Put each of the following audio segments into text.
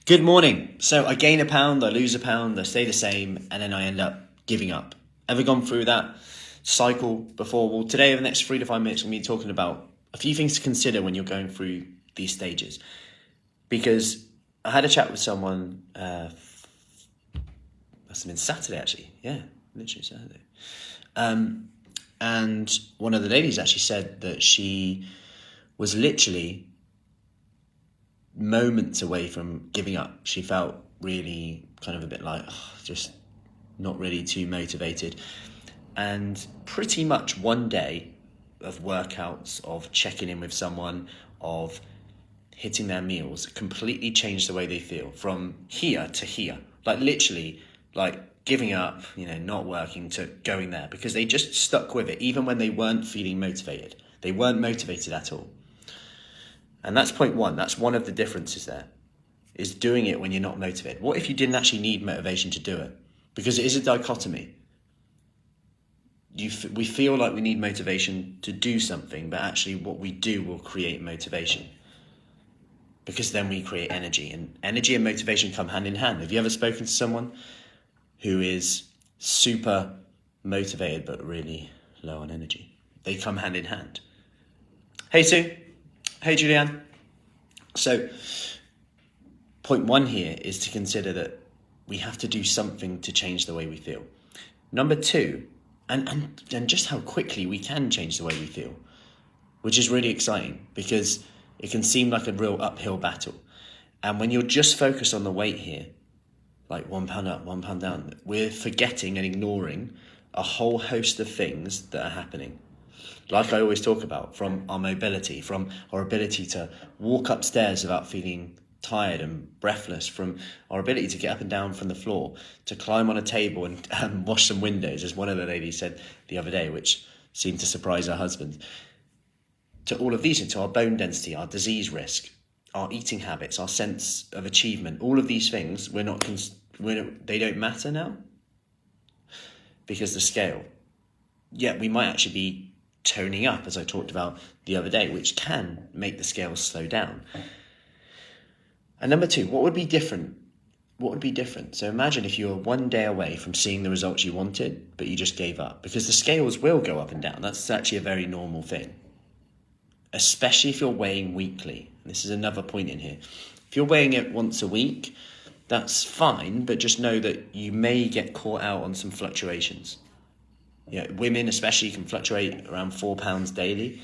Good morning. So I gain a pound, I lose a pound, I stay the same, and then I end up giving up. Ever gone through that cycle before? Well, today, over the next 3 to 5 minutes, I'm going to be talking about a few things to consider when you're going through these stages. Because I had a chat with someone, must have been Saturday actually. Yeah, literally Saturday. And one of the ladies actually said that she was literally moments away from giving up. She felt really kind of a bit like, just not really too motivated. And pretty much one day of workouts, of checking in with someone, of hitting their meals, completely changed the way they feel from here to here. Like literally, like giving up, not working to going there, because they just stuck with it, even when they weren't feeling motivated. They weren't motivated at all. And that's point one. That's one of the differences there, is doing it when you're not motivated. What if you didn't actually need motivation to do it? Because it is a dichotomy. We feel like we need motivation to do something, but actually what we do will create motivation. Because then we create energy, and energy and motivation come hand in hand. Have you ever spoken to someone who is super motivated but really low on energy? They come hand in hand. Hey Sue. Hey Julianne. So point one here is to consider that we have to do something to change the way we feel. Number two, and just how quickly we can change the way we feel, which is really exciting because it can seem like a real uphill battle. And when you're just focused on the weight here, like 1 pound up, 1 pound down, we're forgetting and ignoring a whole host of things that are happening. Like I always talk about, from our mobility, from our ability to walk upstairs without feeling tired and breathless, from our ability to get up and down from the floor, to climb on a table and wash some windows, as one of the ladies said the other day, which seemed to surprise her husband, to all of these, into our bone density, our disease risk, our eating habits, our sense of achievement. All of these things, they don't matter now because the scale. Yet we might actually be toning up, as I talked about the other day, which can make the scales slow down. And number two, what would be different? What would be different? So imagine if you were one day away from seeing the results you wanted, but you just gave up, because the scales will go up and down. That's actually a very normal thing, especially if you're weighing weekly. This is another point in here. If you're weighing it once a week, that's fine, but just know that you may get caught out on some fluctuations. Women especially can fluctuate around 4 pounds daily,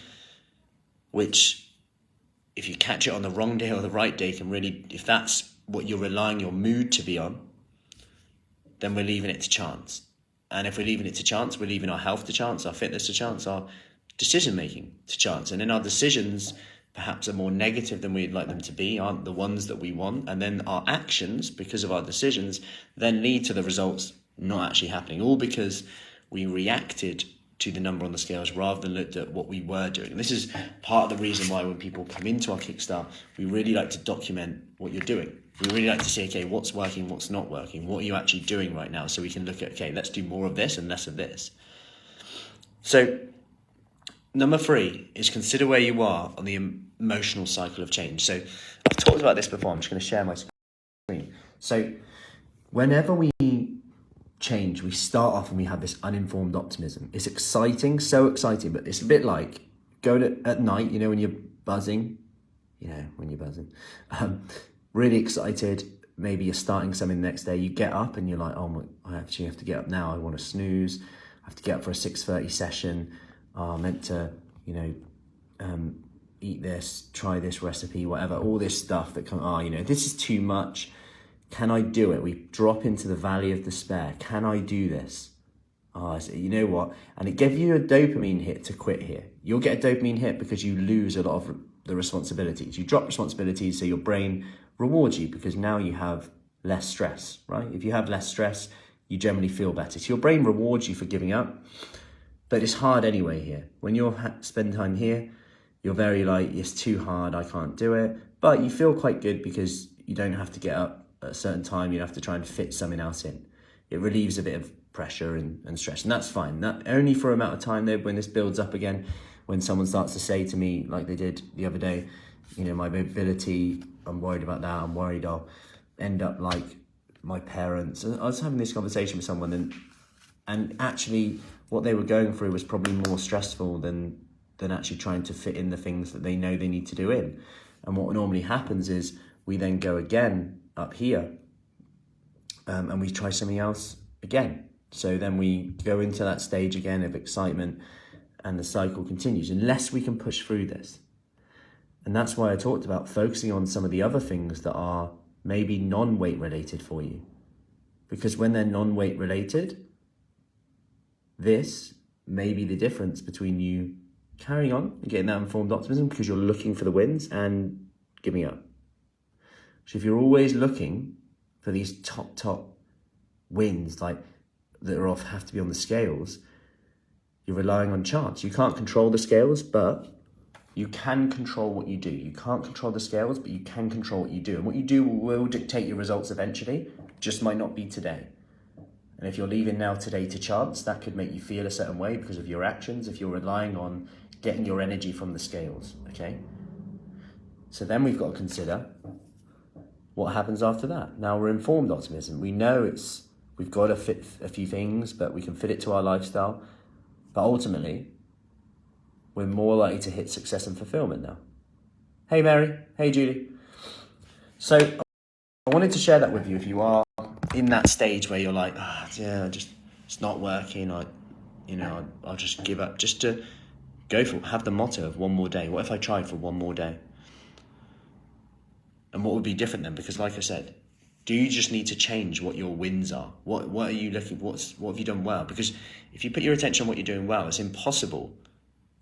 which if you catch it on the wrong day or the right day can really, if that's what you're relying your mood to be on, then we're leaving it to chance. And if we're leaving it to chance, we're leaving our health to chance, our fitness to chance, our decision making to chance. And then our decisions perhaps are more negative than we'd like them to be, aren't the ones that we want. And then our actions, because of our decisions, then lead to the results not actually happening, all because we reacted to the number on the scales rather than looked at what we were doing. And this is part of the reason why when people come into our Kickstart, we really like to document what you're doing. We really like to say, okay, what's working, what's not working, what are you actually doing right now? So we can look at, okay, let's do more of this and less of this. So number three is consider where you are on the emotional cycle of change. So I've talked about this before. I'm just going to share my screen. So whenever we change, we start off and we have this uninformed optimism. It's exciting, so exciting, but it's a bit like going at night, when you're buzzing, really excited. Maybe you're starting something the next day, you get up and you're like, I actually have to get up now. I want to snooze. I have to get up for a 6:30 session. I'm meant to, eat this, try this recipe, whatever, all this stuff that this is too much. Can I do it? We drop into the valley of despair. Can I do this? You know what? And it gives you a dopamine hit to quit here. You'll get a dopamine hit because you lose a lot of the responsibilities. You drop responsibilities, so your brain rewards you because now you have less stress, right? If you have less stress, you generally feel better. So your brain rewards you for giving up, but it's hard anyway here. When you spend time here, you're very like, it's too hard, I can't do it. But you feel quite good because you don't have to get up at a certain time. You have to try and fit something else in. It relieves a bit of pressure and stress, and that's fine. That only for an amount of time though. When this builds up again, when someone starts to say to me, like they did the other day, my mobility, I'm worried about that, I'm worried I'll end up like my parents. And I was having this conversation with someone, and actually what they were going through was probably more stressful than actually trying to fit in the things that they know they need to do in. And what normally happens is we then go again up here, and we try something else again. So then we go into that stage again of excitement, and the cycle continues unless we can push through this. And that's why I talked about focusing on some of the other things that are maybe non-weight related for you. Because when they're non-weight related, this may be the difference between you carrying on and getting that informed optimism because you're looking for the wins and giving up. So if you're always looking for these top wins, like that are have to be on the scales, you're relying on chance. You can't control the scales, but you can control what you do. You can't control the scales, but you can control what you do. And what you do will dictate your results eventually, just might not be today. And if you're leaving now today to chance, that could make you feel a certain way because of your actions, if you're relying on getting your energy from the scales, okay? So then we've got to consider what happens after that. Now we're informed optimism. We know we've got to fit a few things, but we can fit it to our lifestyle. But ultimately, we're more likely to hit success and fulfillment now. Hey, Mary. Hey, Julie. So I wanted to share that with you if you are in that stage where you're like, it's not working. I'll just give up. Just to have the motto of one more day. What if I tried for one more day? And what would be different then? Because like I said, do you just need to change what your wins are? What are you looking? What have you done well? Because if you put your attention on what you're doing well, it's impossible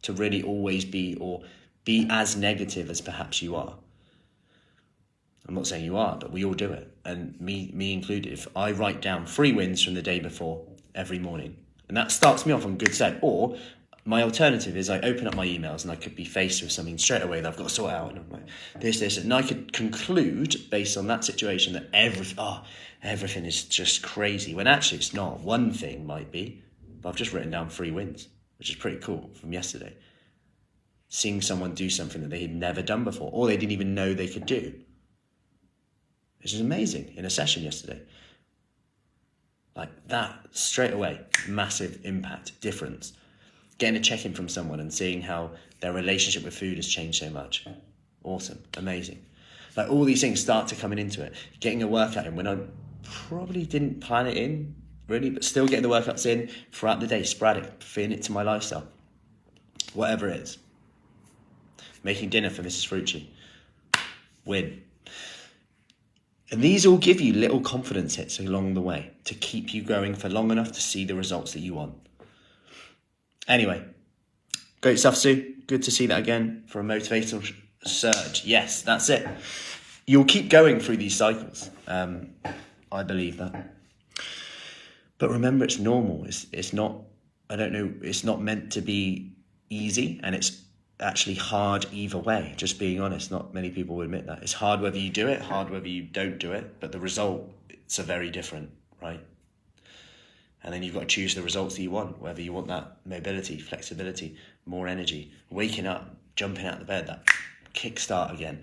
to really always be as negative as perhaps you are. I'm not saying you are, but we all do it, and me included. If I write down 3 wins from the day before every morning, and that starts me off on good set, or my alternative is I open up my emails and I could be faced with something straight away that I've got to sort out, and I'm like, this, and I could conclude based on that situation that everything is just crazy, when actually it's not. One thing might be, but I've just written down 3 wins, which is pretty cool from yesterday. Seeing someone do something that they had never done before, or they didn't even know they could do. Which is amazing in a session yesterday. Like that, straight away, massive impact, difference. Getting a check-in from someone and seeing how their relationship with food has changed so much. Awesome, amazing. Like all these things start to coming into it. Getting a workout in when I probably didn't plan it in, really, but still getting the workouts in throughout the day, sporadic, fitting it to my lifestyle. Whatever it is. Making dinner for Mrs. Fruci. Win. And these all give you little confidence hits along the way to keep you going for long enough to see the results that you want. Anyway, great stuff, Sue. Good to see that again for a motivational surge. Yes, that's it. You'll keep going through these cycles. I believe that. But remember, it's normal. It's not, it's not meant to be easy, and it's actually hard either way, just being honest. Not many people will admit that. It's hard whether you do it, hard whether you don't do it, but the results are very different, right? And then you've got to choose the results that you want, whether you want that mobility, flexibility, more energy, waking up, jumping out of the bed, that kickstart again,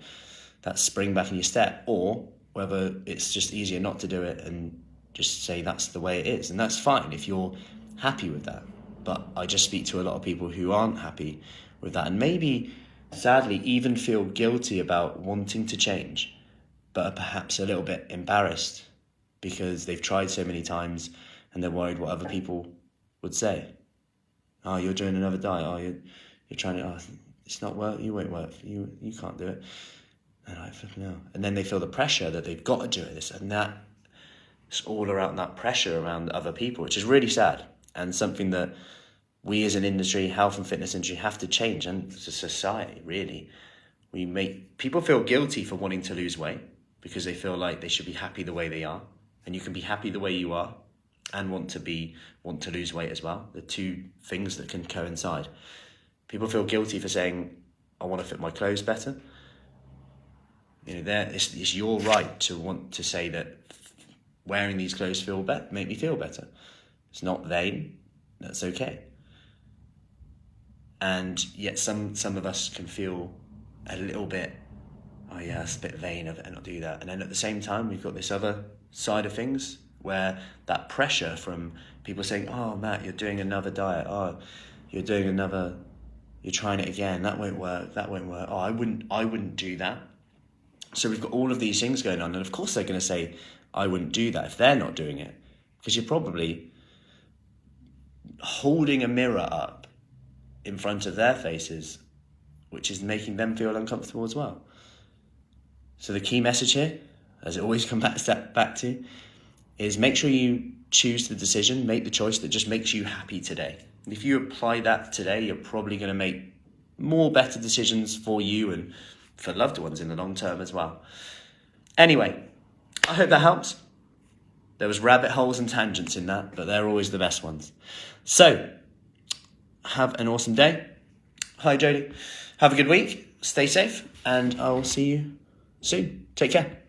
that spring back in your step, or whether it's just easier not to do it and just say that's the way it is. And that's fine if you're happy with that. But I just speak to a lot of people who aren't happy with that, and maybe, sadly, even feel guilty about wanting to change, but are perhaps a little bit embarrassed because they've tried so many times and they're worried what other people would say. Oh, you're doing another diet. Oh, you're trying to. Oh, it's not work. You won't work. You can't do it. And I flipping out. And then they feel the pressure that they've got to do it. This and that. It's all around that pressure around other people, which is really sad, and something that we as an industry, health and fitness industry, have to change, and as a society, really. We make people feel guilty for wanting to lose weight because they feel like they should be happy the way they are. And you can be happy the way you are and want to lose weight as well. The two things that can coincide. People feel guilty for saying, I want to fit my clothes better. It's your right to want to say that wearing these clothes make me feel better. It's not vain. That's okay. And yet some of us can feel a little bit, oh yeah, it's a bit vain of it and not do that. And then at the same time, we've got this other side of things where that pressure from people saying, oh, Matt, you're doing another diet. Oh, you're trying it again. That won't work. Oh, I wouldn't do that. So we've got all of these things going on. And of course they're going to say, I wouldn't do that if they're not doing it. Because you're probably holding a mirror up in front of their faces, which is making them feel uncomfortable as well. So the key message here, as it always comes back to, is make sure you choose the decision, make the choice that just makes you happy today. And if you apply that today, you're probably going to make more better decisions for you and for loved ones in the long term as well. Anyway, I hope that helps. There was rabbit holes and tangents in that, but they're always the best ones. So, have an awesome day. Hi, Jodie. Have a good week. Stay safe, and I will see you soon. Take care.